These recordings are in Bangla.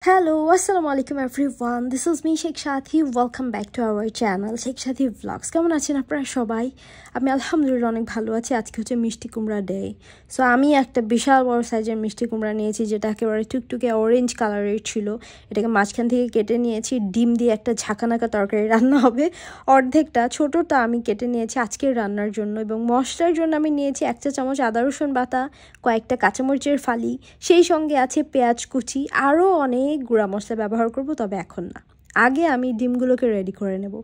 Hello, assalamu alaikum everyone. This is me Sheikh Shathi. Welcome back to our channel Sheikh Shathi Vlogs. কেমন আছেন আপনারা সবাই? আমি আলহামদুলিল্লাহ অনেক ভালো আছি। আজকে হচ্ছে মিষ্টি কুমড়া ডে। সো আমি একটা বিশাল বড় সাইজের মিষ্টি কুমড়া নিয়েছি, যেটা একেবারে টুকটুকে অরেঞ্জ কালারের ছিল। এটাকে মাঝখান থেকে কেটে নিয়েছি। ডিম দিয়ে একটা ঝাঁকানাকা তরকারি রান্না হবে। অর্ধেকটা ছোটটা আমি কেটে নিয়েছি আজকের রান্নার জন্য, এবং মশলার জন্য আমি নিয়েছি 1 চা চামচ আদা রসুন বাটা, কয়েকটা কাঁচামরিচের ফালি, সেই সঙ্গে আছে পেঁয়াজ কুচি, আরও অনেক গুঁড়া মশলা ব্যবহার করব, তবে এখন না। আগে আমি ডিমগুলোকে রেডি করে নেব।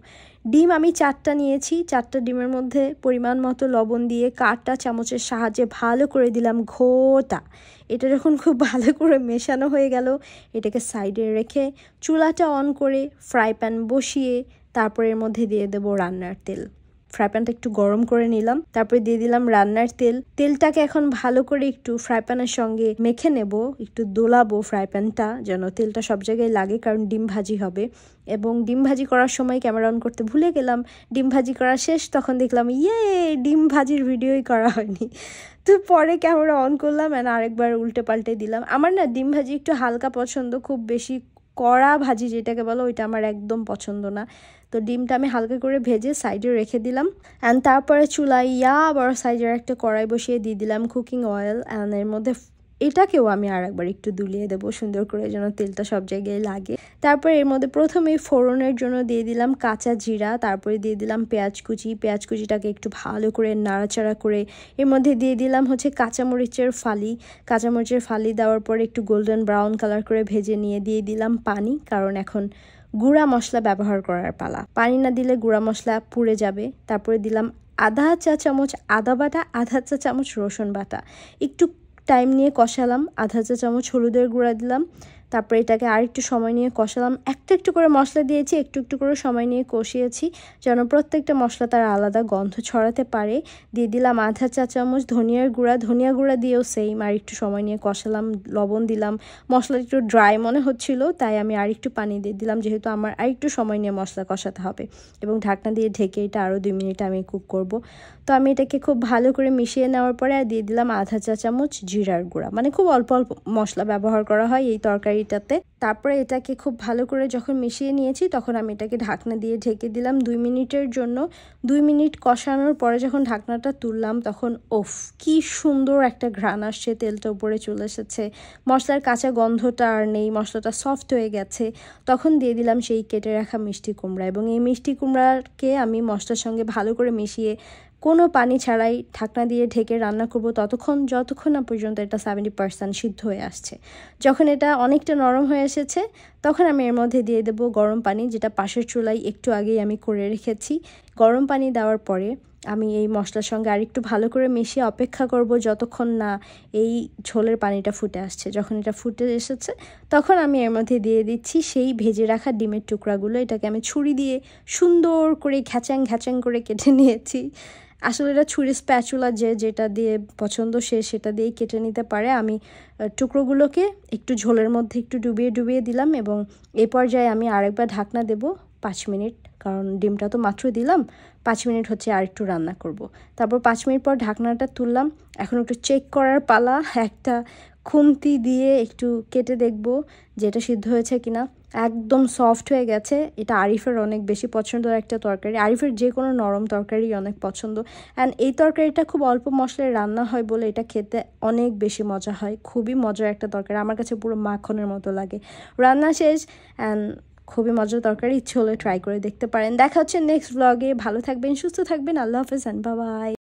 ডিম আমি 4টা নিয়েছি। 4টা ডিমের মধ্যে পরিমাণ মতো লবণ দিয়ে কাঁটা চামচের সাহায্যে ভালো করে দিলাম ঘোটা। এটা যখন খুব ভালো করে মেশানো হয়ে গেল, এটাকে সাইডে রেখে চুলাটা অন করে ফ্রাই প্যান বসিয়ে তারপরে এর মধ্যে দিয়ে দেব রান্নার তেল। ফ্রাই প্যানটা একটু গরম করে নিলাম, তারপরে দিয়ে দিলাম রান্নার তেল। তেলটাকে এখন ভালো করে একটু ফ্রাই প্যানের সঙ্গে মেখে নেব, একটু দোলাবো ফ্রাই প্যানটা যেন তেলটা সব জায়গায় লাগে, কারণ ডিম ভাজি হবে। এবং ডিম ভাজি করার সময় ক্যামেরা অন করতে ভুলে গেলাম। ডিম ভাজি করা শেষ, তখন দেখলাম ডিম ভাজির ভিডিওই করা হয়নি। তো পরে ক্যামেরা অন করলাম আর আরেকবার উল্টে পাল্টে দিলাম। আমার না ডিম ভাজি একটু হালকা পছন্দ, খুব বেশি কড়া ভাজি যেটাকে বলো ওইটা আমার একদম পছন্দ না। তো ডিমটা আমি হালকা করে ভেজে সাইডে রেখে দিলাম। অ্যান্ড তারপরে চুলায় বড় সাইজের একটা কড়াই বসিয়ে দিয়ে দিলাম কুকিং অয়েল। অ্যান্ড এর মধ্যে এটাকেও আমি আর একবার একটু দুলিয়ে দেবো সুন্দর করে, যেন তেলটা সব জায়গায় লাগে। তারপরে এর মধ্যে প্রথমেই ফোড়নের জন্য দিয়ে দিলাম কাঁচা জিরা, তারপরে দিয়ে দিলাম পেঁয়াজ কুচি। পেঁয়াজ কুচিটাকে একটু ভালো করে নাড়াচাড়া করে এর মধ্যে দিয়ে দিলাম হচ্ছে কাঁচামরিচের ফালি। কাঁচামরিচের ফালি দেওয়ার পরে একটু গোল্ডেন ব্রাউন কালার করে ভেজে নিয়ে দিয়ে দিলাম পানি, কারণ এখন গুঁড়া মশলা ব্যবহার করার পালা। পানি না দিলে গুঁড়া মশলা পুড়ে যাবে। তারপরে দিলাম আধা চা চামচ আদা বাটা, আধা চা চামচ রসুন বাটা। একটু টাইম নিয়ে কষালাম। আধা চা চামচ হলুদের গুঁড়া দিলাম। তারপরে এটাকে আর একটু সময় নিয়ে কষালাম। একটু একটু করে মশলা দিয়েছি, একটু একটু করে সময় নিয়ে কষিয়েছি, যেন প্রত্যেকটা মশলা তার আলাদা গন্ধ ছড়াতে পারে। দিয়ে দিলাম আধা চা চামচ ধনিয়ার গুঁড়া। ধনিয়া গুঁড়া দিয়েও সেম আর একটু সময় নিয়ে কষালাম। লবণ দিলাম। মশলা একটু ড্রাই মনে হচ্ছিল, তাই আমি আর একটু পানি দিয়ে দিলাম, যেহেতু আমার আর একটু সময় নিয়ে মশলা কষাতে হবে। এবং ঢাকনা দিয়ে ঢেকে এটা আরও 2 মিনিট আমি কুক করব। তো আমি এটাকে খুব ভালো করে মিশিয়ে নেওয়ার পরে আর দিয়ে দিলাম আধা চা চামচ জিরার গুঁড়া। মানে খুব অল্প অল্প মশলা ব্যবহার করা হয় এই তরকারিটাতে। তারপরে এটাকে খুব ভালো করে যখন মিশিয়ে নিয়েছি, তখন আমি এটাকে ঢাকনা দিয়ে ঢেকে দিলাম 2 মিনিটের জন্য। 2 মিনিট কষানোর পরে যখন ঢাকনাটা তুললাম, তখন কি সুন্দর একটা ঘ্রাণ আসছে, তেলটা উপরে চলে এসেছে, মশলার কাঁচা গন্ধটা আর নেই, মশলাটা সফট হয়ে গেছে। তখন দিয়ে দিলাম সেই কেটে রাখা মিষ্টি কুমড়া, এবং এই মিষ্টি কুমড়াকে আমি মশলার সঙ্গে ভালো করে মিশিয়ে কোনো পানি ছাড়াই ঢাকনা দিয়ে ঢেকে রান্না করব যতক্ষণ না পর্যন্ত এটা 70% সিদ্ধ হয়ে আসছে। যখন এটা অনেকটা নরম হয়ে এসেছে, তখন আমি এর মধ্যে দিয়ে দেব গরম পানি, যেটা পাশের চুলায় একটু আগেই আমি করে রেখেছি। গরম পানি দেওয়ার পরে আমি এই মশলার সঙ্গে আরেকটু ভালো করে মিশিয়ে অপেক্ষা করব যতক্ষণ না এই ঝোলের পানিটা ফুটে আসছে। যখন এটা ফুটে এসেছে, তখন আমি এর মধ্যে দিয়ে দিচ্ছি সেই ভেজে রাখা ডিমের টুকরাগুলো। এটাকে আমি ছুরি দিয়ে সুন্দর করে ঘ্যাচাং ঘ্যাচাং করে কেটে নিয়েছি। আসলে এটা ছুরি স্প্যাচুলা যেটা দিয়ে পছন্দ সেটা দিয়েই কেটে নিতে পারে। আমি টুকরোগুলোকে একটু ঝোলের মধ্যে একটু ডুবিয়ে দিলাম, এবং এই পর্যায়ে আমি আরেকবার ঢাকনা দেব 5 মিনিট, কারণ ডিমটা তো মাত্র দিলাম। 5 মিনিট হচ্ছে আর একটু রান্না করব। তারপর 5 মিনিট পর ঢাকনাটা তুললাম। এখন একটু চেক করার পালা। একটা খুন্তি দিয়ে একটু কেটে দেখব যে এটা সিদ্ধ হয়েছে কিনা। একদম সফট হয়ে গেছে। এটা আরিফের অনেক বেশি পছন্দের একটা তরকারি। আরিফের যে কোনো নরম তরকারি অনেক পছন্দ। অ্যান্ড এই তরকারিটা খুব অল্প মশলায় রান্না হয় বলে এটা খেতে অনেক বেশি মজা হয়। খুবই মজার একটা তরকারি, আমার কাছে পুরো মাখনের মতো লাগে। রান্না শেষ, অ্যান্ড খুবই মজার তরকারি। ইচ্ছে হলে ট্রাই করে দেখতে পারেন। দেখা হচ্ছে নেক্সট ব্লগে। ভালো থাকবেন, সুস্থ থাকবেন। আল্লাহ হাফেজ, বাই বাই।